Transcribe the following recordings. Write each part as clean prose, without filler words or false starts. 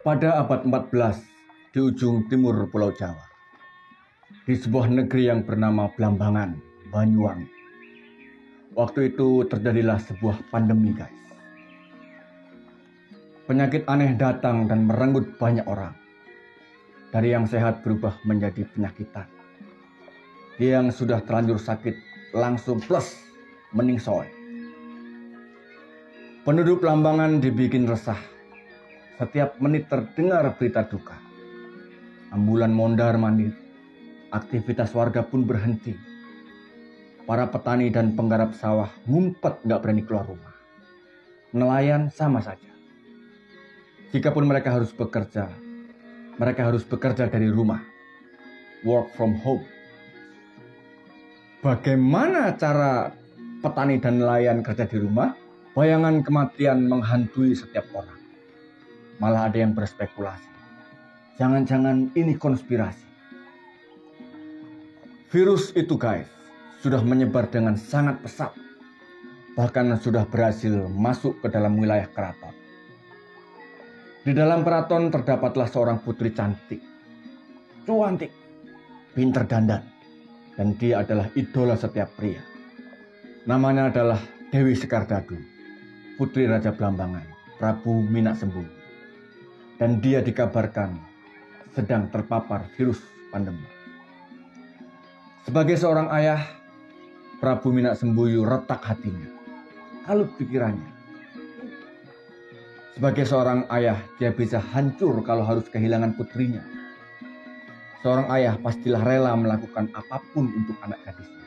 Pada abad 14 di ujung timur Pulau Jawa, di sebuah negeri yang bernama Blambangan, Banyuwangi. Waktu itu terjadilah sebuah pandemi, guys. Penyakit aneh datang dan merenggut banyak orang. Dari yang sehat berubah menjadi penyakitan. Dia yang sudah terlanjur sakit langsung plus meningsoy. Penduduk Blambangan dibikin resah. Setiap menit terdengar berita duka. Ambulan mondar-mandir, aktivitas warga pun berhenti. Para petani dan penggarap sawah ngumpet gak berani keluar rumah. Nelayan sama saja. Jikapun mereka harus bekerja dari rumah. Work from home. Bagaimana cara petani dan nelayan kerja di rumah? Bayangan kematian menghantui setiap orang. Malah ada yang berspekulasi. Jangan-jangan ini konspirasi. Virus itu, guys, sudah menyebar dengan sangat pesat. Bahkan sudah berhasil masuk ke dalam wilayah keraton. Di dalam keraton terdapatlah seorang putri cantik, cuantik, pinter dandan. Dan dia adalah idola setiap pria. Namanya adalah Dewi Sekardadu, putri Raja Blambangan, Prabu Minak Sembuyu. Dan dia dikabarkan sedang terpapar virus pandemi. Sebagai seorang ayah, Prabu Minak Sembuyu retak hatinya, kalut pikirannya. Sebagai seorang ayah, dia bisa hancur kalau harus kehilangan putrinya. Seorang ayah pastilah rela melakukan apapun untuk anak gadisnya.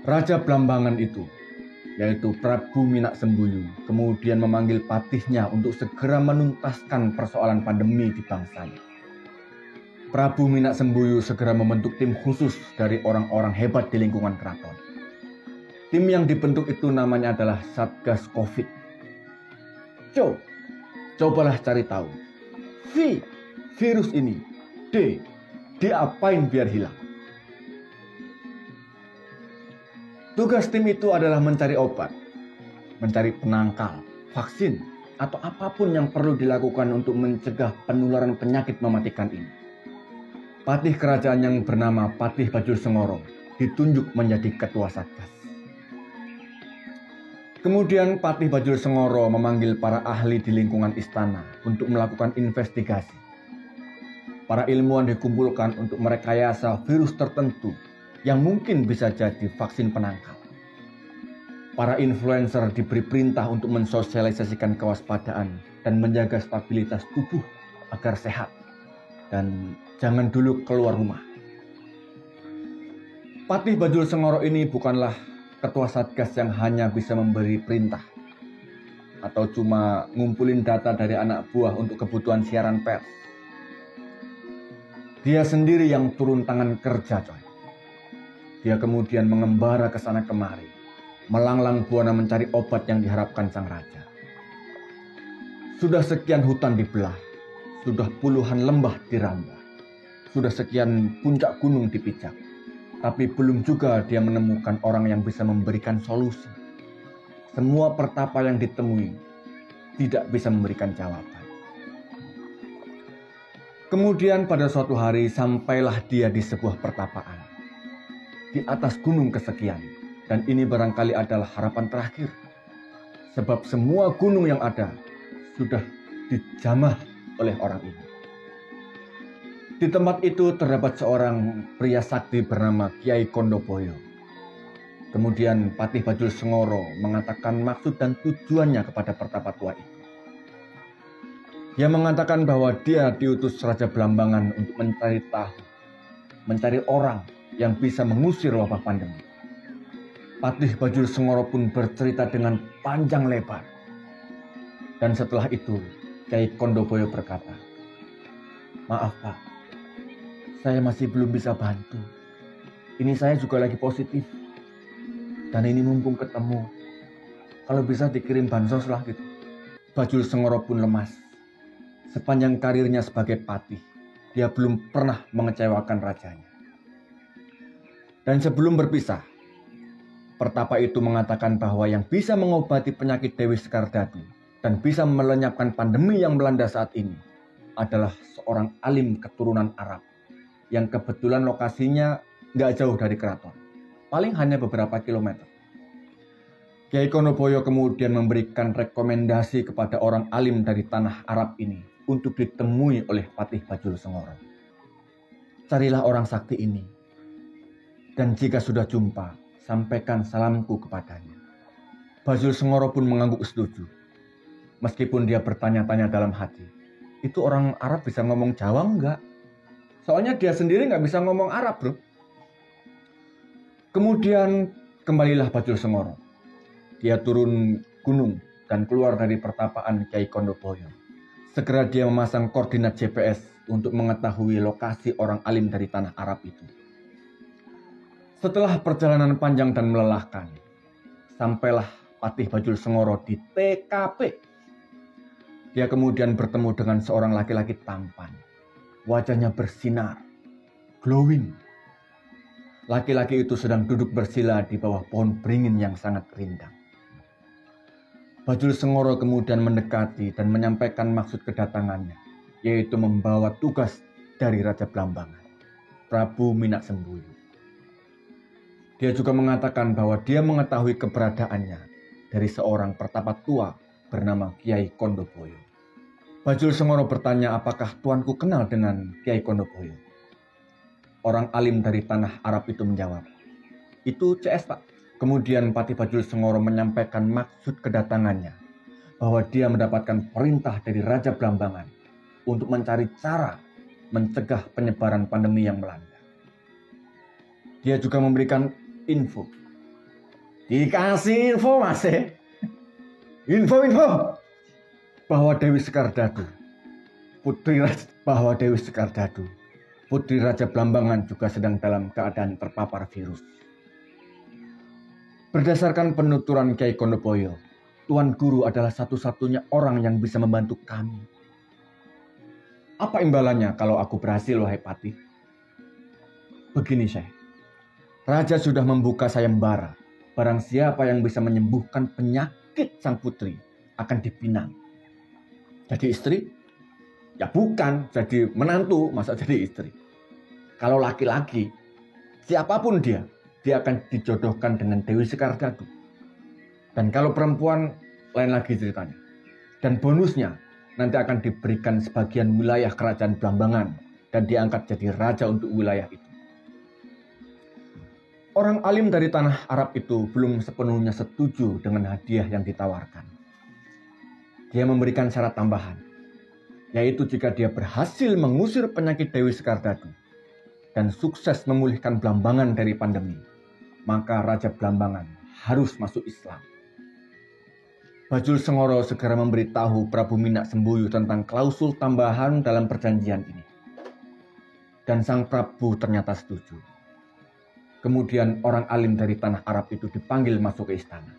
Raja Blambangan itu, yaitu Prabu Minak Sembuyu, kemudian memanggil patihnya untuk segera menuntaskan persoalan pandemi di bangsanya. Prabu Minak Sembuyu segera membentuk tim khusus dari orang-orang hebat di lingkungan keraton. Tim yang dibentuk itu namanya adalah Satgas Covid. Cobalah cari tahu. Virus ini. Diapain biar hilang? Tugas tim itu adalah mencari obat, mencari penangkal, vaksin, atau apapun yang perlu dilakukan untuk mencegah penularan penyakit mematikan ini. Patih kerajaan yang bernama Patih Bajul Sengoro ditunjuk menjadi ketua Satgas. Kemudian Patih Bajul Sengoro memanggil para ahli di lingkungan istana untuk melakukan investigasi. Para ilmuwan dikumpulkan untuk merekayasa virus tertentu yang mungkin bisa jadi vaksin penangkal. Para influencer diberi perintah untuk mensosialisasikan kewaspadaan dan menjaga stabilitas tubuh agar sehat. Dan jangan dulu keluar rumah. Patih Bajul Sengoro ini bukanlah ketua Satgas yang hanya bisa memberi perintah atau cuma ngumpulin data dari anak buah untuk kebutuhan siaran pers. Dia sendiri yang turun tangan kerja, coy. Dia kemudian mengembara ke sana kemari, melanglang buana mencari obat yang diharapkan sang raja. Sudah sekian hutan dibelah, sudah puluhan lembah dirambah, sudah sekian puncak gunung dipijak, tapi belum juga dia menemukan orang yang bisa memberikan solusi. Semua pertapa yang ditemui tidak bisa memberikan jawaban. Kemudian pada suatu hari sampailah dia di sebuah pertapaan. Di atas gunung kesekian, dan ini barangkali adalah harapan terakhir. Sebab semua gunung yang ada sudah dijamah oleh orang ini. Di tempat itu terdapat seorang pria sakti bernama Kiai Kondoboyo. Kemudian Patih Bajul Sengoro mengatakan maksud dan tujuannya kepada pertapa tua itu. Dia mengatakan bahwa dia diutus Raja Blambangan untuk mencari tahu, mencari orang yang bisa mengusir wabah pandemi. Patih Bajul Sengoro pun bercerita dengan panjang lebar. Dan setelah itu, Kiai Kondoboyo berkata, "Maaf Pak, saya masih belum bisa bantu. Ini saya juga lagi positif. Dan ini mumpung ketemu, kalau bisa dikirim bansos lah gitu." Bajul Sengoro pun lemas. Sepanjang karirnya sebagai patih, dia belum pernah mengecewakan rajanya. Dan sebelum berpisah, pertapa itu mengatakan bahwa yang bisa mengobati penyakit Dewi Sekardadu dan bisa melenyapkan pandemi yang melanda saat ini adalah seorang alim keturunan Arab yang kebetulan lokasinya nggak jauh dari keraton, paling hanya beberapa kilometer. Kyai Kondoboyo kemudian memberikan rekomendasi kepada orang alim dari tanah Arab ini untuk ditemui oleh Patih Bajul Sengoro. Carilah orang sakti ini, dan jika sudah jumpa, sampaikan salamku kepadanya. Bajul Sengoro pun mengangguk setuju, meskipun dia bertanya-tanya dalam hati, itu orang Arab bisa ngomong Jawa enggak? Soalnya dia sendiri nggak bisa ngomong Arab, bro. Kemudian kembalilah Bajul Sengoro. Dia turun gunung dan keluar dari pertapaan Kyai Kondoboyo. Segera dia memasang koordinat GPS untuk mengetahui lokasi orang alim dari tanah Arab itu. Setelah perjalanan panjang dan melelahkan, sampailah Patih Bajul Sengoro di TKP. Dia kemudian bertemu dengan seorang laki-laki tampan. Wajahnya bersinar, glowing. Laki-laki itu sedang duduk bersila di bawah pohon beringin yang sangat rindang. Bajul Sengoro kemudian mendekati dan menyampaikan maksud kedatangannya, yaitu membawa tugas dari Raja Blambangan, Prabu Minak Sembuyu. Dia juga mengatakan bahwa dia mengetahui keberadaannya dari seorang pertapa tua bernama Kyai Kondoboyo. Bajul Sengoro bertanya apakah tuanku kenal dengan Kyai Kondoboyo. Orang alim dari tanah Arab itu menjawab, itu CS Pak. Kemudian Patih Bajul Sengoro menyampaikan maksud kedatangannya, bahwa dia mendapatkan perintah dari Raja Blambangan untuk mencari cara mencegah penyebaran pandemi yang melanda. Dia juga memberikan info. Dikasih info mas Info bahwa Dewi Sekardadu, Putri Raja Blambangan juga sedang dalam keadaan terpapar virus. Berdasarkan penuturan Kyai Kondoboyo, Tuan Guru adalah satu-satunya orang yang bisa membantu kami. Apa imbalannya kalau aku berhasil, wahai Patih? Begini, Syekh. Raja sudah membuka sayembara. Barang siapa yang bisa menyembuhkan penyakit sang putri akan dipinang. Jadi istri? Ya bukan, jadi menantu, masa jadi istri. Kalau laki-laki, siapapun dia akan dijodohkan dengan Dewi Sekardadu. Dan kalau perempuan, lain lagi ceritanya. Dan bonusnya, nanti akan diberikan sebagian wilayah kerajaan Blambangan dan diangkat jadi raja untuk wilayah itu. Orang alim dari tanah Arab itu belum sepenuhnya setuju dengan hadiah yang ditawarkan. Dia memberikan syarat tambahan, yaitu jika dia berhasil mengusir penyakit Dewi Sekardadu dan sukses memulihkan Blambangan dari pandemi, maka Raja Blambangan harus masuk Islam. Bajul Sengoro segera memberitahu Prabu Minak Sembuyu tentang klausul tambahan dalam perjanjian ini. Dan sang Prabu ternyata setuju. Kemudian orang alim dari tanah Arab itu dipanggil masuk ke istana.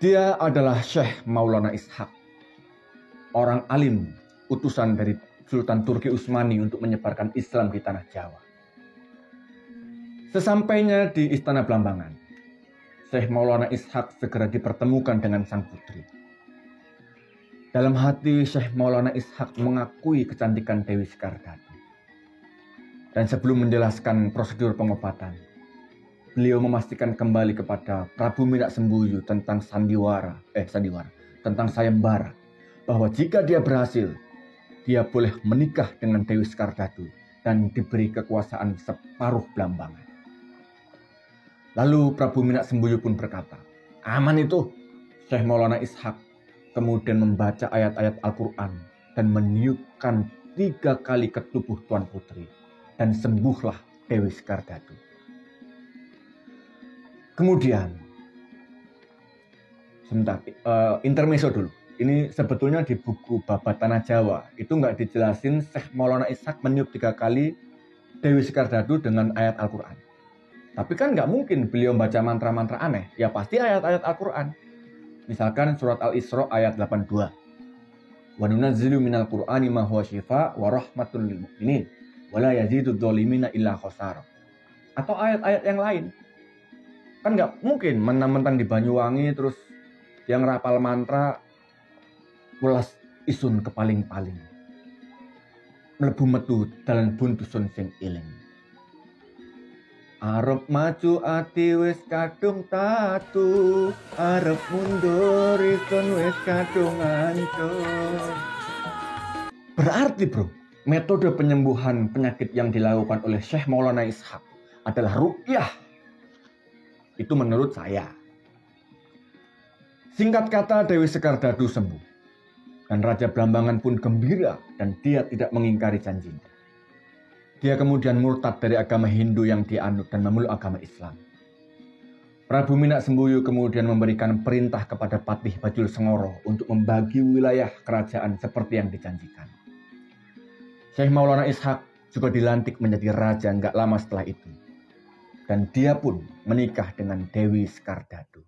Dia adalah Syekh Maulana Ishak, orang alim utusan dari Sultan Turki Utsmani untuk menyebarkan Islam di tanah Jawa. Sesampainya di istana Blambangan, Syekh Maulana Ishak segera dipertemukan dengan sang putri. Dalam hati Syekh Maulana Ishak mengakui kecantikan Dewi Sekardadu. Dan sebelum menjelaskan prosedur pengobatan, beliau memastikan kembali kepada Prabu Minak Sembuyu tentang tentang sayembara, bahwa jika dia berhasil, dia boleh menikah dengan Dewi Sekardadu dan diberi kekuasaan separuh Blambangan. Lalu Prabu Minak Sembuyu pun berkata, aman itu. Syekh Maulana Ishak kemudian membaca ayat-ayat Al-Quran dan meniupkan 3 kali ke tubuh Tuan Putri, dan sembuhlah Dewi Sekardadu. Kemudian, intermezzo dulu. Ini sebetulnya di buku Babat Tanah Jawa, itu nggak dijelasin Syekh Maulana Ishak meniup 3 kali Dewi Sekardadu dengan ayat Al-Quran. Tapi kan nggak mungkin beliau baca mantra-mantra aneh, ya pasti ayat-ayat Al-Quran. Misalkan surat Al-Isra ayat 82. Wa nunazzilu minal Qur'ani ma huwa syifa wa rahmatul lil mu'minin wa la yazidudz zalimina illa khasara. Atau ayat-ayat yang lain. Kan nggak mungkin mentang-mentang di Banyuwangi terus yang rapal mantra welas isun kepaling-paling. Mlebu metu dalan buntusun sing iling. Arep maju ati wis kadung tatu, arep mundur isun wis kadung ancur. Berarti bro, metode penyembuhan penyakit yang dilakukan oleh Syekh Maulana Ishaq adalah ruqyah. Itu menurut saya. Singkat kata, Dewi Sekar Dadu sembuh. Dan Raja Blambangan pun gembira dan dia tidak mengingkari janjinya. Dia kemudian murtad dari agama Hindu yang dianut dan memeluk agama Islam. Prabu Minak Sembuyu kemudian memberikan perintah kepada Patih Bajul Sengoro untuk membagi wilayah kerajaan seperti yang dijanjikan. Syekh Maulana Ishaq juga dilantik menjadi raja nggak lama setelah itu. Dan dia pun menikah dengan Dewi Sekar Dadu.